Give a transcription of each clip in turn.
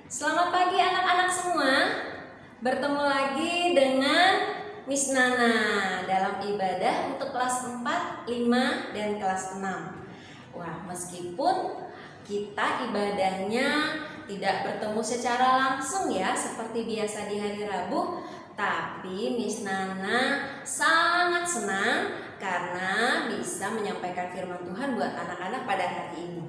Selamat pagi anak-anak semua. Bertemu lagi dengan Miss Nana dalam ibadah untuk kelas 4, 5, dan kelas 6. Wah, meskipun kita ibadahnya tidak bertemu secara langsung ya seperti biasa di hari Rabu, tapi Miss Nana sangat senang karena bisa menyampaikan firman Tuhan buat anak-anak pada hari ini.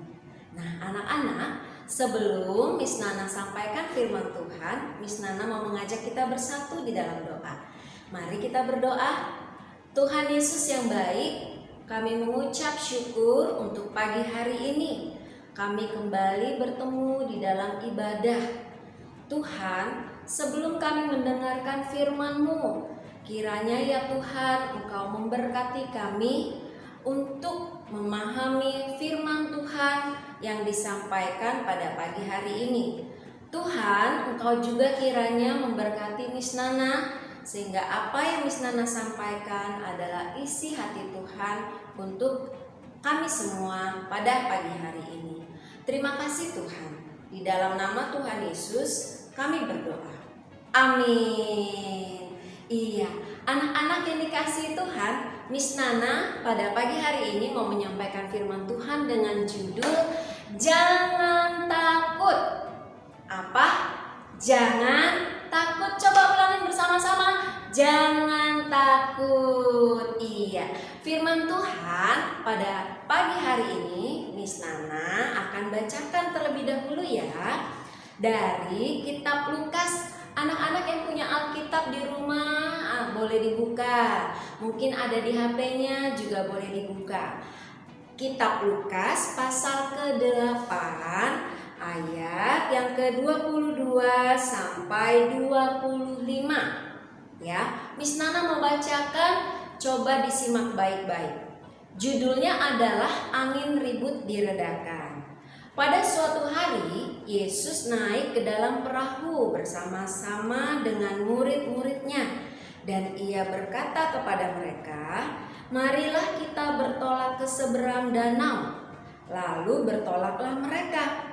Nah, anak-anak, sebelum Miss Nana sampaikan firman Tuhan, Miss Nana mau mengajak kita bersatu di dalam doa. Mari kita berdoa. Tuhan Yesus yang baik, kami mengucap syukur untuk pagi hari ini. Kami kembali bertemu di dalam ibadah. Tuhan, sebelum kami mendengarkan firman-Mu, kiranya ya Tuhan, Engkau memberkati kami untuk memahami firman Tuhan yang disampaikan pada pagi hari ini. Tuhan, Engkau juga kiranya memberkati Miss Nana, sehingga apa yang Miss Nana sampaikan adalah isi hati Tuhan untuk kami semua pada pagi hari ini. Terima kasih Tuhan. Di dalam nama Tuhan Yesus kami berdoa. Amin. Iya, anak-anak yang dikasihi Tuhan, Miss Nana pada pagi hari ini mau menyampaikan firman Tuhan dengan judul Jangan Takut. Apa? Jangan takut. Coba ulangin bersama-sama. Jangan takut. Iya, firman Tuhan pada pagi hari ini Miss Nana akan bacakan terlebih dahulu ya dari kitab Lukas. Anak-anak yang punya Alkitab di rumah boleh dibuka. Mungkin ada di HP-nya juga boleh dibuka. Kitab Lukas pasal ke-8 ayat yang ke-22 sampai 25. Ya, Miss Nana mau bacakan, coba disimak baik-baik. Judulnya adalah Angin Ribut Diredakan. Pada suatu hari, Yesus naik ke dalam perahu bersama-sama dengan murid-muridnya. Dan ia berkata kepada mereka, "Marilah kita bertolak ke seberang danau." Lalu bertolaklah mereka.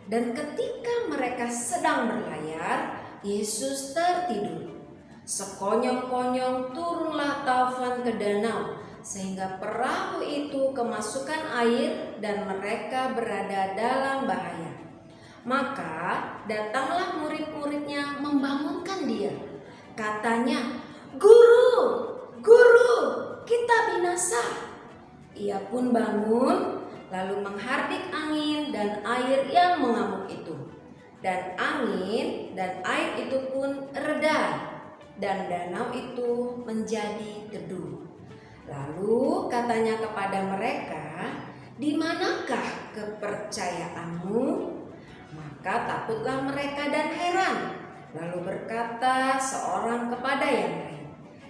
Dan ketika mereka sedang berlayar, Yesus tertidur. Sekonyong-konyong turunlah taufan ke danau, sehingga perahu itu kemasukan air dan mereka berada dalam bahaya. Maka datanglah murid-muridnya membangunkan dia. Katanya, "Guru, Guru, kita binasa." Ia pun bangun, lalu menghardik angin dan air yang mengamuk itu. Dan angin dan air itu pun reda, dan danau itu menjadi teduh. Lalu katanya kepada mereka, "Di manakah kepercayaanmu?" Maka takutlah mereka dan heran. Lalu berkata seorang kepada yang lain,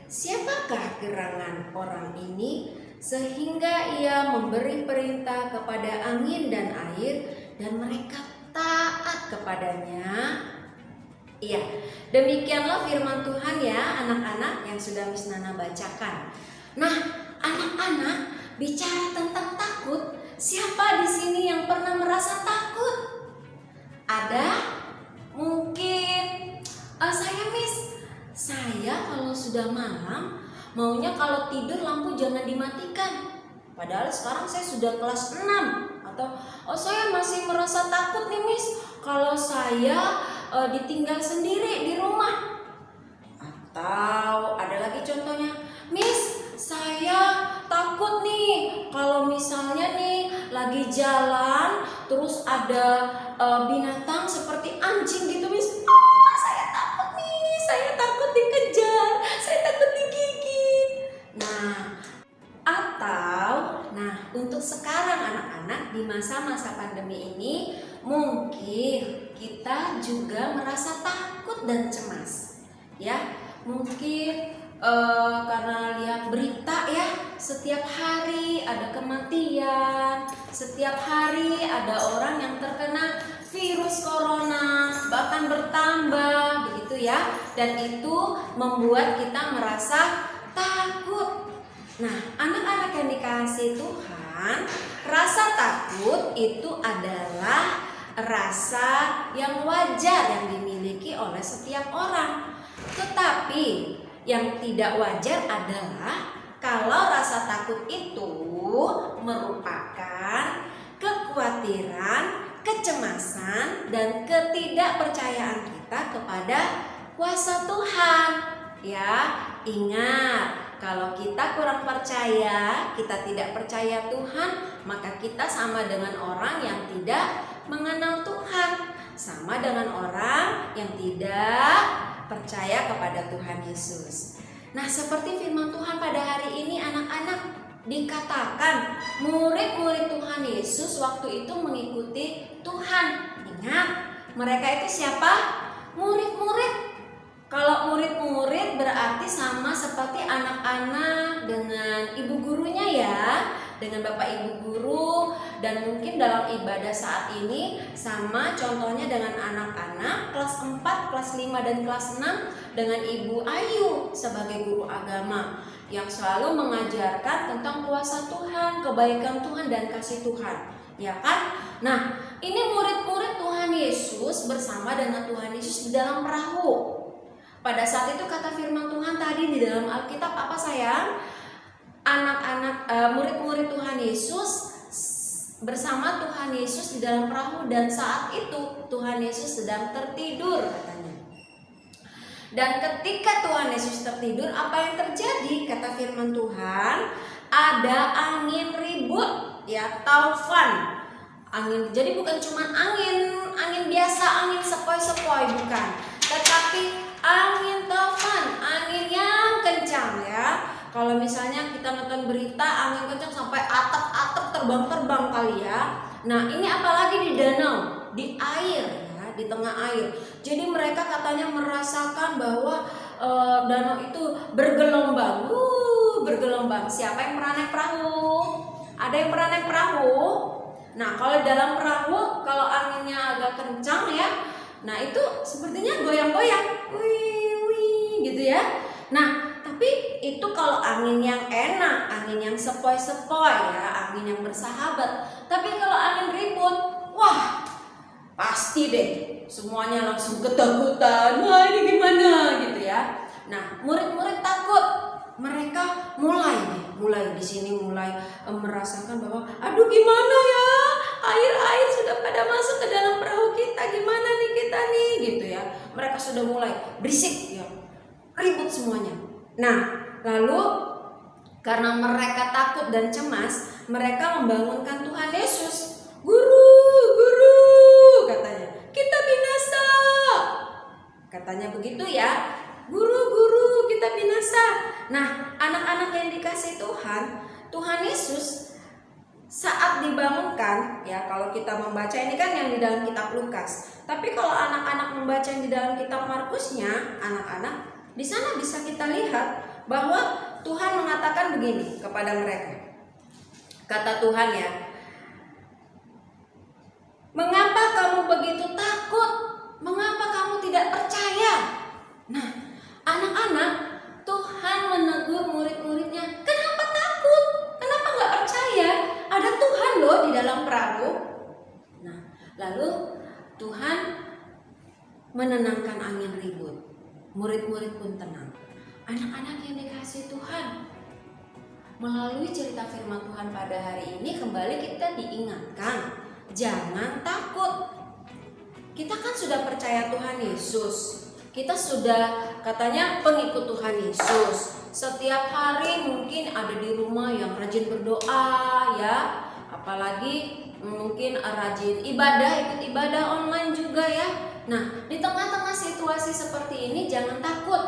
"Siapakah gerangan orang ini sehingga ia memberi perintah kepada angin dan air dan mereka taat kepadanya?" Iya, demikianlah firman Tuhan ya anak-anak yang sudah Miss Nana bacakan. Nah, anak-anak, bicara tentang takut, siapa di sini yang pernah merasa takut? Ada? Mungkin saya Miss, saya kalau sudah malam maunya kalau tidur lampu jangan dimatikan. Padahal sekarang saya sudah kelas 6. Atau saya masih merasa takut nih Miss kalau saya ditinggal sendiri di rumah. Atau ada lagi contohnya, "Miss, saya takut nih kalau misalnya nih lagi jalan terus ada binatang seperti anjing gitu Miss. Saya takut nih, saya takut dikejar, saya takut digigit." Nah, untuk sekarang anak-anak di masa-masa pandemi ini mungkin kita juga merasa takut dan cemas. Ya, mungkin karena lihat berita ya, setiap hari ada kematian, setiap hari ada orang yang terkena virus corona, bahkan bertambah begitu ya, dan itu membuat kita merasa takut. Nah, anak-anak yang dikasihi Tuhan, rasa takut itu adalah rasa yang wajar yang dimiliki oleh setiap orang. Tetapi yang tidak wajar adalah kalau rasa takut itu merupakan kekhawatiran, kecemasan, dan ketidakpercayaan kita kepada kuasa Tuhan. Ya, ingat, kalau kita kurang percaya, kita tidak percaya Tuhan, maka kita sama dengan orang yang tidak mengenal Tuhan, sama dengan orang yang tidak percaya kepada Tuhan Yesus. Nah, seperti firman Tuhan pada hari ini, anak-anak, dikatakan murid-murid Tuhan Yesus waktu itu mengikuti Tuhan. Ingat, mereka itu siapa? Murid-murid. Kalau murid-murid berarti sama seperti anak-anak dengan ibu gurunya ya, dengan bapak ibu guru, dan mungkin dalam ibadah saat ini sama contohnya dengan anak-anak kelas 4, kelas 5, dan kelas 6 dengan Ibu Ayu sebagai guru agama yang selalu mengajarkan tentang kuasa Tuhan, kebaikan Tuhan, dan kasih Tuhan, ya kan? Nah, ini murid-murid Tuhan Yesus bersama dengan Tuhan Yesus di dalam perahu. Pada saat itu kata firman Tuhan tadi di dalam Alkitab apa sayang? Anak-anak murid-murid Tuhan Yesus bersama Tuhan Yesus di dalam perahu, dan saat itu Tuhan Yesus sedang tertidur katanya. Dan ketika Tuhan Yesus tertidur, apa yang terjadi? Kata firman Tuhan, ada angin ribut, ya, taufan. Angin, jadi bukan cuma angin biasa, angin sepoi-sepoi, bukan, tetapi angin taufan, angin yang kencang ya. Kalau misalnya kita nonton berita angin kencang sampai atap-atap terbang-terbang kali ya. Nah, ini apalagi di danau, di air ya, di tengah air. Jadi mereka katanya merasakan bahwa danau itu bergelombang, bergelombang. Siapa yang pernah naik perahu? Ada yang pernah naik perahu? Nah, kalau dalam perahu, kalau anginnya agak kencang ya, nah itu sepertinya goyang-goyang, wih, gitu ya. Nah, tapi itu kalau angin yang enak, angin yang sepoi-sepoi ya, angin yang bersahabat. Tapi kalau angin ribut, wah, pasti deh semuanya langsung ketakutan. Wah, ini gimana gitu ya. Nah, murid-murid takut. Mereka mulai di sini mulai merasakan bahwa aduh gimana ya, air sudah pada masuk ke dalam perahu kita, gimana nih kita nih gitu ya. Mereka sudah mulai berisik ya, ribut semuanya. Nah, lalu karena mereka takut dan cemas, mereka membangunkan Tuhan Yesus. Guru, katanya, kita binasa. Katanya begitu ya. Guru, kita binasa. Nah, anak-anak yang dikasih Tuhan, Tuhan Yesus saat dibangunkan, ya kalau kita membaca ini kan yang di dalam kitab Lukas. Tapi kalau anak-anak membaca yang di dalam kitab Markusnya, anak-anak di sana bisa kita lihat bahwa Tuhan mengatakan begini kepada mereka. Kata Tuhan ya, mengapa kamu begitu takut? Mengapa kamu tidak percaya? Nah, anak-anak, Tuhan menegur murid-muridnya, kenapa takut? Kenapa nggak percaya? Ada Tuhan loh di dalam perahu. Nah, lalu Tuhan menenangkan angin ribut. Murid-murid pun tenang. Anak-anak yang dikasih Tuhan, melalui cerita firman Tuhan pada hari ini kembali kita diingatkan, jangan takut. Kita kan sudah percaya Tuhan Yesus. Kita sudah katanya pengikut Tuhan Yesus. Setiap hari mungkin ada di rumah yang rajin berdoa ya. Apalagi mungkin rajin ibadah, ikut ibadah online juga ya. Nah, di tengah-tengah situasi seperti ini jangan takut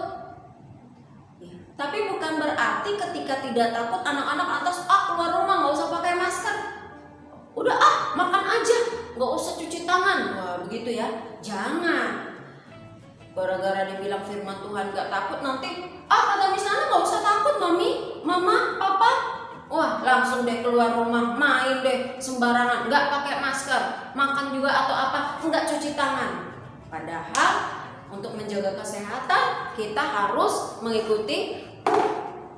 ya. Tapi bukan berarti ketika tidak takut anak-anak atas keluar rumah nggak usah pakai masker. Udah makan aja, nggak usah cuci tangan. Wah, begitu ya. Jangan. Gara-gara dibilang firman Tuhan gak takut, nanti kata misalnya gak usah takut mami, mama, papa, wah langsung deh keluar rumah, main deh sembarangan, gak pakai masker, makan juga atau apa, enggak cuci tangan. Padahal untuk menjaga kesehatan kita harus mengikuti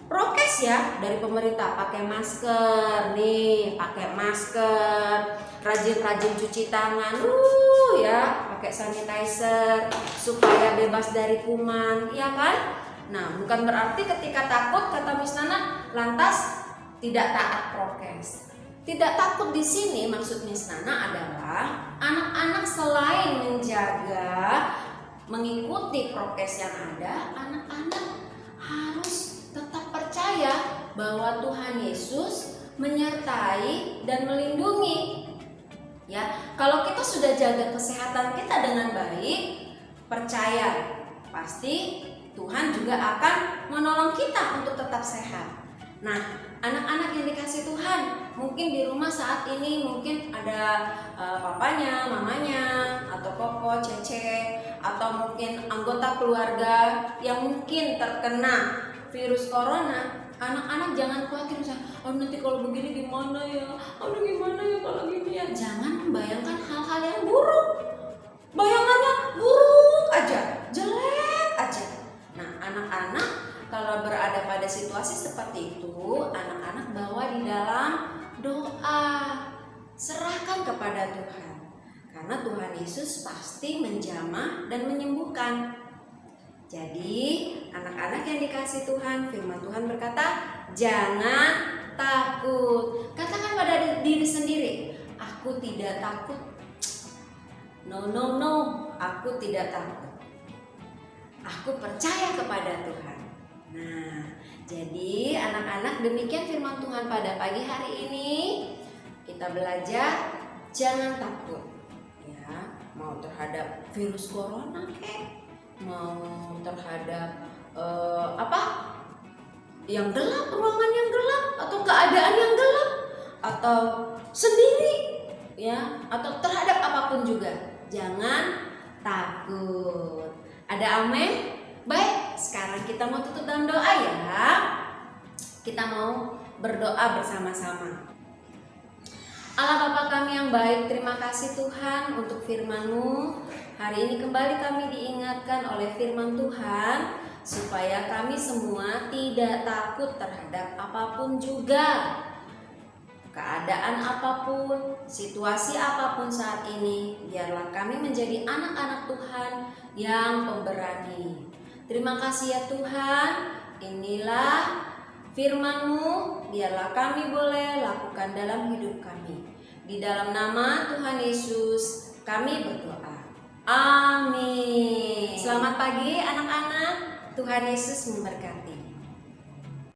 prokes prokes ya dari pemerintah, pakai masker nih, pakai masker, rajin-rajin cuci tangan, ya, pakai sanitizer supaya bebas dari kuman, ya kan? Nah, bukan berarti ketika takut, kata Miss Nana, lantas tidak taat prokes. Tidak takut di sini maksud Miss Nana adalah anak-anak selain menjaga, mengikuti prokes yang ada, anak-anak harus tetap percaya bahwa Tuhan Yesus menyertai dan melindungi. Ya, kalau kita sudah jaga kesehatan kita dengan baik, percaya pasti Tuhan juga akan menolong kita untuk tetap sehat. Nah, anak-anak yang dikasih Tuhan, mungkin di rumah saat ini mungkin ada papanya, mamanya, atau koko, cece, atau mungkin anggota keluarga yang mungkin terkena virus corona. Anak-anak jangan khawatir, misalnya, nanti kalau begini gimana ya, gimana ya kalau gini ya. Jangan membayangkan hal-hal yang buruk. Bayangannya buruk aja, jelek aja. Nah, anak-anak kalau berada pada situasi seperti itu, anak-anak bawa di dalam doa, serahkan kepada Tuhan, karena Tuhan Yesus pasti menjamah dan menyembuhkan. Jadi anak-anak yang dikasih Tuhan, firman Tuhan berkata, jangan takut. Katakan pada diri sendiri, aku tidak takut. No, aku tidak takut. Aku percaya kepada Tuhan. Nah, jadi anak-anak, demikian firman Tuhan pada pagi hari ini. Kita belajar jangan takut. Ya, mau terhadap virus corona kek, mau terhadap yang gelap, ruangan yang gelap, atau keadaan yang gelap, atau sendiri, ya, atau terhadap apapun juga, jangan takut. Ada amin? Baik, sekarang kita mau tutup dalam doa ya. Kita mau berdoa bersama-sama. Allah Bapa kami yang baik, terima kasih Tuhan untuk firman-Mu. Hari ini kembali kami diingatkan oleh firman Tuhan, supaya kami semua tidak takut terhadap apapun juga. Keadaan apapun, situasi apapun saat ini, biarlah kami menjadi anak-anak Tuhan yang pemberani. Terima kasih ya Tuhan, inilah firman-Mu, biarlah kami boleh lakukan dalam hidup kami. Di dalam nama Tuhan Yesus kami berdoa. Amin. Selamat pagi anak-anak, Tuhan Yesus memberkati.